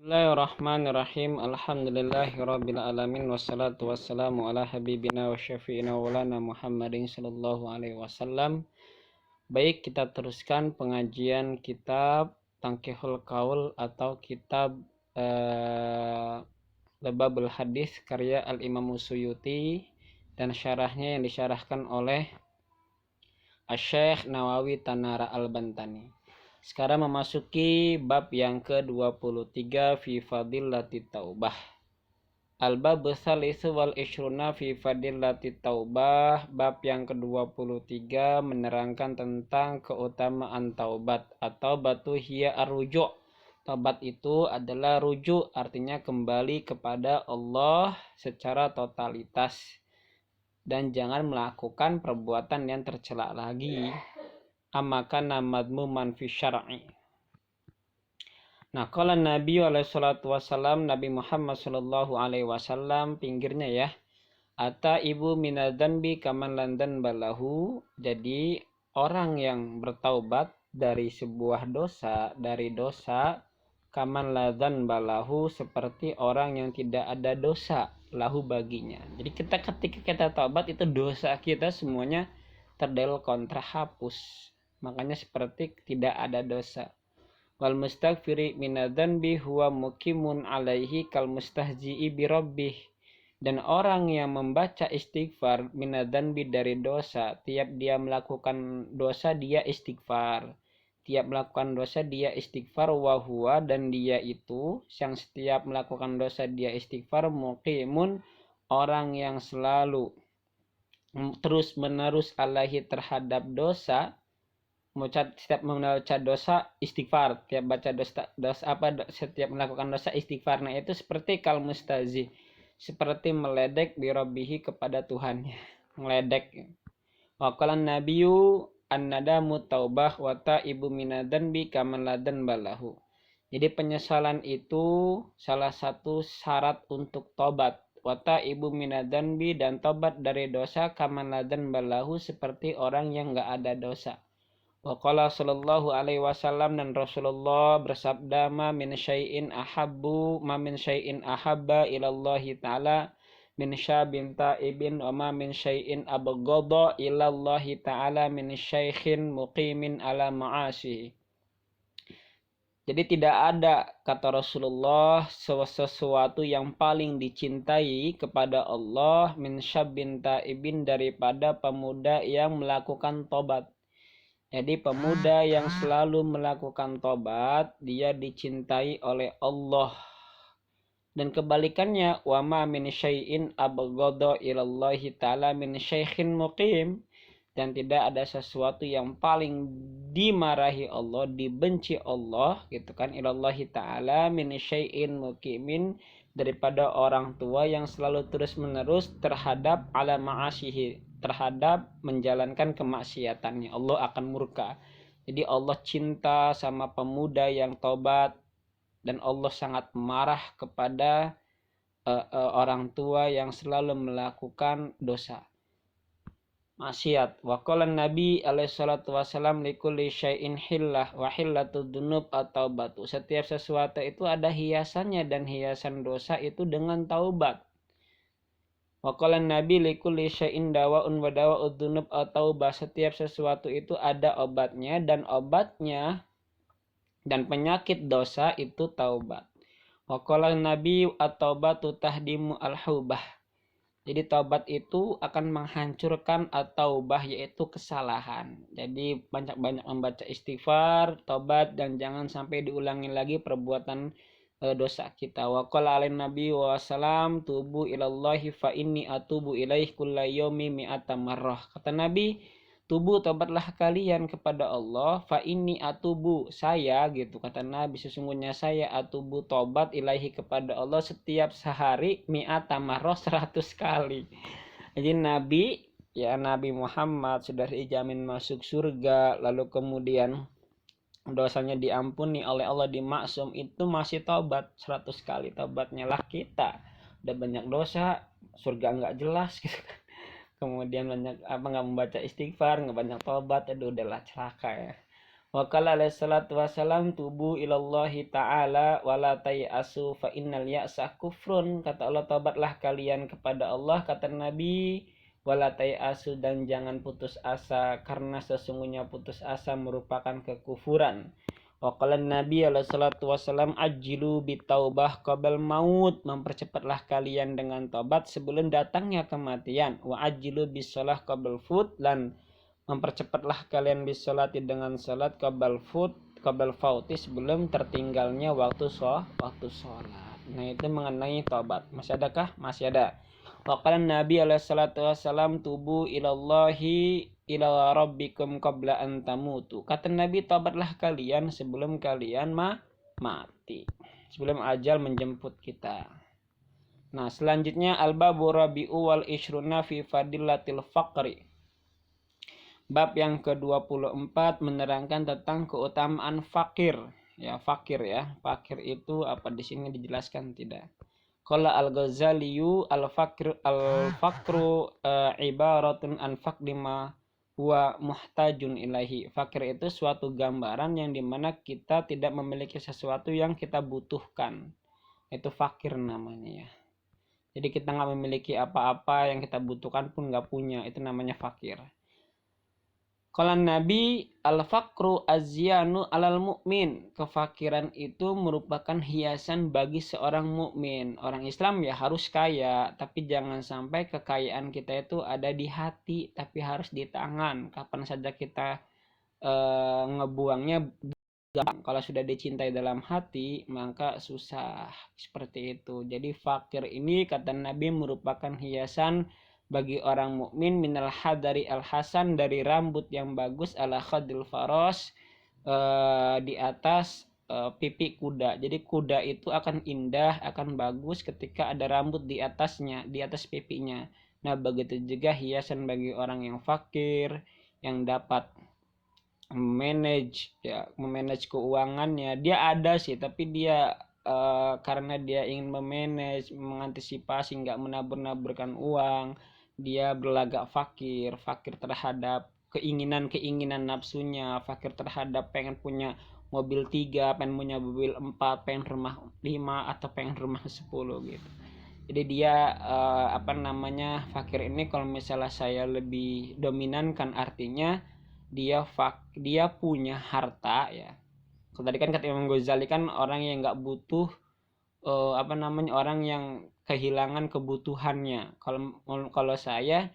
Bismillahirrahmanirrahim. Alhamdulillahirabbil alamin wassalatu wassalamu ala habibina wa syafi'ina wa lana Muhammadin sallallahu alaihi wasallam. Baik, kita teruskan pengajian kitab Tangkihul Qaul atau kitab Lebabul Hadis karya Al-Imam Suyuti dan syarahnya yang disyarahkan oleh Asy-Syaikh Nawawi Tanara Al-Bantani. Sekarang memasuki bab yang ke-23 fi fadillati taubah. Al-bab tsalitsu wal ishruna fi fadillati taubah. Bab yang ke-23 menerangkan tentang keutamaan taubat atau batu hiya ar-ruju'. Taubat itu adalah rujuk, artinya kembali kepada Allah secara totalitas dan jangan melakukan perbuatan yang tercela lagi. Amakan madmuman fi syar'i. Nah, kalau Nabi alaihi salatu wasallam, Nabi Muhammad sallallahu alaihi wasallam, pinggirnya ya. Ata ibu minadanbi kaman landan balahu. Jadi orang yang bertaubat dari sebuah dosa, kaman landan balahu, seperti orang yang tidak ada dosa lahu baginya. Jadi ketika kita taubat itu dosa kita semuanya terdelkon, terhapus. Makanya seperti tidak ada dosa. Wal mustaghfiri minadzanbi huwa muqimun alaihi kal mustahzi'i bi rabbih. Dan orang yang membaca istighfar minadzanbi dari dosa, tiap dia melakukan dosa dia istighfar. Tiap melakukan dosa dia istighfar wa huwa, dan dia itu yang setiap melakukan dosa dia istighfar, muqimun, orang yang selalu terus menerus alaihi terhadap dosa. Setiap membaca dosa istighfar, setiap melakukan dosa istighfar. Nah, itu seperti kal mustazi, seperti meledek bi rabbihi kepada Tuhannya, meledek. Wa qala nabiyyu an-nadamu taubah wa taibu minadanbi kaman ladan balahu. Jadi penyesalan itu salah satu syarat untuk tobat. Wa taibu minadanbi, dan tobat dari dosa kaman ladan balahu, seperti orang yang enggak ada dosa. Wa qala sallallahu alaihi wasallam, dan Rasulullah bersabda, ma min syai'in ahabba ilallahi ta'ala min syabin ta'ibin wa ma min syai'in abghadha ilallahi ta'ala min syaikhin muqimin ala ma'asi. Jadi tidak ada, kata Rasulullah, sesuatu yang paling dicintai kepada Allah min syabin ta'ibin, daripada pemuda yang melakukan tobat. Jadi pemuda yang selalu melakukan tobat, dia dicintai oleh Allah. Dan kebalikannya, wa ma min syai'in abghadha ilallahi ta'ala min syaikhin muqim. Dan tidak ada sesuatu yang paling dimarahi Allah, dibenci Allah, gitu kan, ilallahi ta'ala min syai'in muqimin, daripada orang tua yang selalu terus-menerus terhadap ala ma'asihi, terhadap menjalankan kemaksiatannya. Allah akan murka. Jadi Allah cinta sama pemuda yang tobat, dan Allah sangat marah kepada orang tua yang selalu melakukan dosa, maksiat. Wa qala Nabi alaihi salatu wasallam likulli syai'in hillah wa hillatud dzunub atau batu. Setiap sesuatu itu ada hiasannya, dan hiasan dosa itu dengan taubat. Wa qala Nabi likulli syai'in dawa'un wa dawa'ud dzunub atau setiap sesuatu itu ada obatnya, dan obatnya dan penyakit dosa itu taubat. Wa qala Nabi at-taubatu tahdimu al-hubah. Jadi taubat itu akan menghancurkan at-taubah, yaitu kesalahan. Jadi banyak-banyak membaca istighfar, taubat, dan jangan sampai diulangi lagi perbuatan dosa kita. Wa qala alaihi nabi wa salam tubu ilallahi fa inni atubu ilaihi kulla yaumi mi'ata marrah. Kata Nabi, tubu, tobatlah kalian kepada Allah, fa inni atubu, saya, gitu kata Nabi, sesungguhnya saya atubu, tobat, ilaihi, kepada Allah, setiap sehari mi'ata marrah, 100 kali. Jadi Nabi Muhammad sudah dijamin masuk surga, lalu kemudian dosanya diampuni oleh Allah, dimaksum, itu masih tobat 100 kali. Tobatnya lah kita udah banyak dosa, surga nggak jelas gitu kan. Kemudian banyak nggak membaca istighfar, nggak banyak tobat, aduh udahlah celaka ya. Wa qala alaihi salatu wasalam tubu ilallahi ta'ala wala tayasu fa innal ya'sa kufrun. Kata Allah, tobatlah kalian kepada Allah, kata Nabi, wala tayasu, dan jangan putus asa karena sesungguhnya putus asa merupakan kekufuran. Wa qala Nabi alaihi salatu wasalam ajjilu bitaubah qabl maut, mempercepatlah kalian dengan tobat sebelum datangnya kematian. Wa ajjilu bisalah qabl fut, dan mempercepatlah kalian bisolati dengan salat qabal fauti, sebelum tertinggalnya waktu sholat. Nah, itu mengenai tobat. Masih adakah? Masih ada. Waqala Nabi alaihi salatu wassalam tubu ilallahi ila rabbikum qabla an tamutu. Kata Nabi, tobatlah kalian sebelum kalian mati, sebelum ajal menjemput kita. Nah, selanjutnya al-babu rabi'u wal ishruna fi fadilatil faqri. Bab yang ke-24 menerangkan tentang keutamaan fakir. Ya, fakir ya. Fakir itu apa di sini dijelaskan tidak? Qala al-Ghazaliyu al-fakru ibaratun an faqdima huwa muhtajun ilahi. Fakir itu suatu gambaran yang dimana kita tidak memiliki sesuatu yang kita butuhkan. Itu fakir namanya ya. Jadi kita nggak memiliki apa-apa yang kita butuhkan pun nggak punya. Itu namanya fakir. Kalau Nabi al-fakru azyanu alal mu'min, kefakiran itu merupakan hiasan bagi seorang mukmin. Orang Islam ya harus kaya, tapi jangan sampai kekayaan kita itu ada di hati, tapi harus di tangan. Kapan saja kita ngebuangnya gampang. Kalau sudah dicintai dalam hati, maka susah seperti itu. Jadi fakir ini kata Nabi merupakan hiasan bagi orang mukmin minal hadari al hasan, dari rambut yang bagus, ala khadil faros, di atas pipi kuda. Jadi kuda itu akan indah, akan bagus ketika ada rambut di atasnya, di atas pipinya. Nah, begitu juga hiasan bagi orang yang fakir, yang dapat memanage keuangannya. Dia ada sih, tapi dia karena dia ingin memanage, mengantisipasi nggak menabur-naburkan uang, dia berlagak fakir terhadap keinginan nafsunya, fakir terhadap pengen punya mobil 3, pengen punya mobil 4, pengen rumah 5, atau pengen rumah 10 gitu. Jadi dia fakir ini kalau misalnya saya lebih dominankan artinya dia punya harta ya. Kalau tadi kan kata Imam Ghazali kan orang yang nggak butuh orang yang kehilangan kebutuhannya. Kalau saya,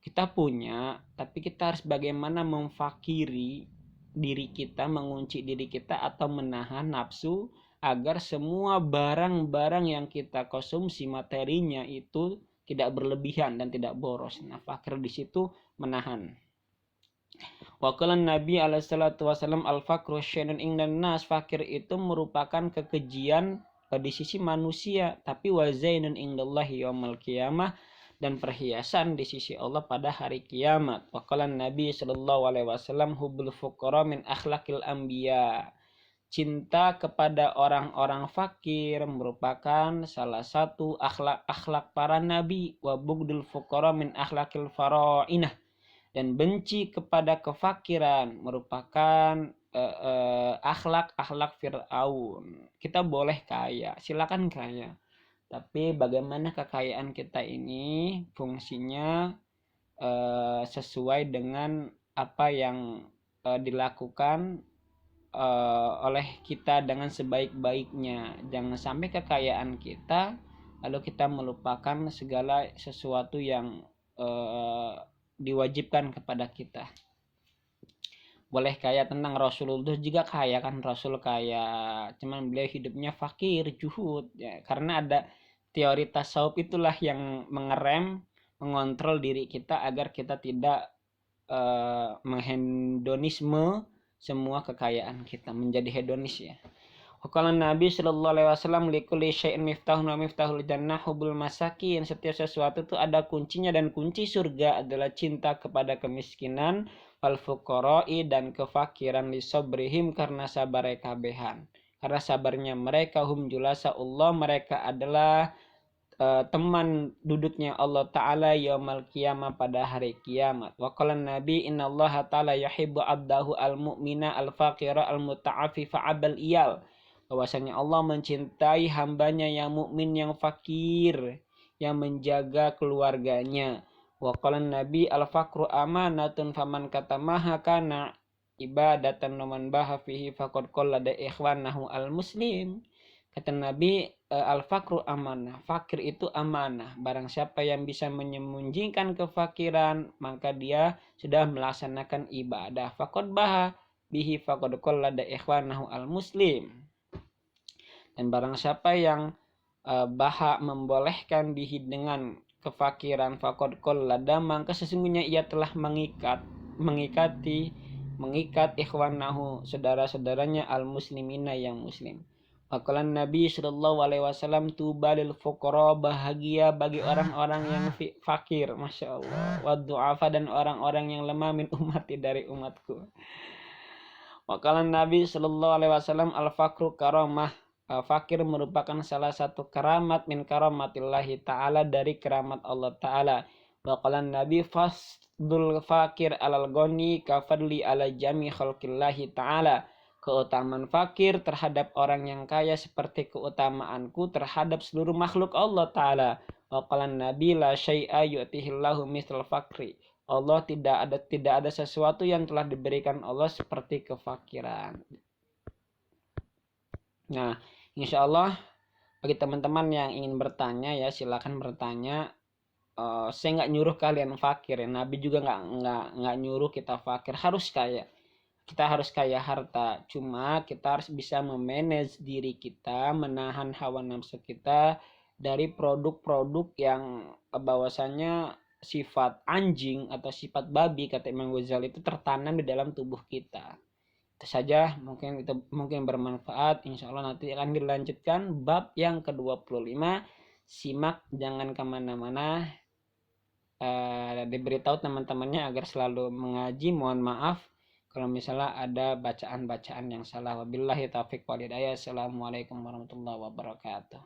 kita punya, tapi kita harus bagaimana memfakiri diri kita, mengunci diri kita atau menahan nafsu agar semua barang-barang yang kita konsumsi materinya itu tidak berlebihan dan tidak boros. Nah, fakir di situ menahan. Waqala Nabi alaihi salatu wasallam al-fakru syai'un indan nas, fakir itu merupakan kekejian di sisi manusia, tapi wazainun indallahi yaumil qiyamah, dan perhiasan di sisi Allah pada hari kiamat. Waqala Nabi sallallahu alaihi wasallam hubbul fuqara min akhlaqil anbiya. Cinta kepada orang-orang fakir merupakan salah satu akhlak para nabi. Wa bugdul fuqara min akhlaqil farainah, dan benci kepada kefakiran merupakan akhlak Fir'aun. Kita boleh kaya, silakan kaya, tapi bagaimana kekayaan kita ini fungsinya sesuai dengan apa yang dilakukan oleh kita dengan sebaik-baiknya. Jangan sampai kekayaan kita lalu kita melupakan segala sesuatu yang diwajibkan kepada kita. Boleh kaya, tentang Rasulullah juga kaya kan, Rasul kaya, cuman beliau hidupnya fakir, juhud ya, karena ada teori tasawuf itulah yang mengontrol diri kita agar kita tidak menghedonisme semua kekayaan kita, menjadi hedonis ya. Kalau Nabi Shallallahu Alaihi Wasallam likulli syai'in miftahun wa miftahul jannah hubul masakin, setiap sesuatu itu ada kuncinya, dan kunci surga adalah cinta kepada kemiskinan, wal fuqara'i, dan kefakiran, li sabrihim, karena sabar mereka behan, karena sabarnya mereka, hum julasa Allah, mereka adalah teman duduknya Allah Ta'ala yaumal qiyamah pada hari kiamat. Wa qala Nabi innallaha ta'ala yuhibbu abdahu al-mu'mina al-faqira al-muta'affifa abal iyal. Bahwasanya Allah mencintai hambanya yang mukmin yang fakir, yang menjaga keluarganya. Wa qala Nabi al-faqru amanatun faman katamaha kana ibadatan man baha fihi faqad qallada ikhwanahu al-muslim. Kata Nabi, al-fakru amanah. Fakir itu amanah. Barang siapa yang bisa menyembunyikan kefakiran, maka dia sudah melaksanakan ibadah. Faqad baha bihi faqad qallada ikhwanahu al-muslim. Dan barang siapa yang baha membolehkan bihi dengan kefakiran, faqad qallada, maka sesungguhnya ia telah mengikat ikhwanahu, saudara-saudaranya al-muslimina yang muslim. Makalan Nabi Shallallahu Alaihi Wasallam tubalil fuqara, bahagia bagi orang-orang yang fakir, masya Allah. Wadu'afa, dan orang-orang yang lemah min umati, dari umatku. Makalan Nabi Shallallahu Alaihi Wasallam al fakru karamah, fakir merupakan salah satu keramat min karamatillahi Ta'ala, dari keramat Allah Ta'ala. Makalan Nabi fasdul fakir alal goni kafadli ala jami khalqillahi Ta'ala. Keutamaan fakir terhadap orang yang kaya seperti keutamaanku terhadap seluruh makhluk Allah Ta'ala. Wa qala Nabi la syai'a yu'tihillahu misal fakri. Allah tidak ada sesuatu yang telah diberikan Allah seperti kefakiran. Nah, insya Allah bagi teman-teman yang ingin bertanya ya silakan bertanya. Saya nggak nyuruh kalian fakir ya. Nabi juga nggak nyuruh kita fakir, harus kaya. Kita harus kaya harta, cuma kita harus bisa memanage diri kita, menahan hawa nafsu kita dari produk-produk yang bahwasanya sifat anjing atau sifat babi, kata Imam Ghazali, itu tertanam di dalam tubuh kita. Itu saja, mungkin bermanfaat. Insya Allah nanti akan dilanjutkan bab yang ke-25. Simak, jangan kemana-mana. Diberitahu teman-temannya agar selalu mengaji. Mohon maaf kalau misalnya ada bacaan-bacaan yang salah. Wabillahi taufiq wal hidayah. Assalamualaikum warahmatullahi wabarakatuh.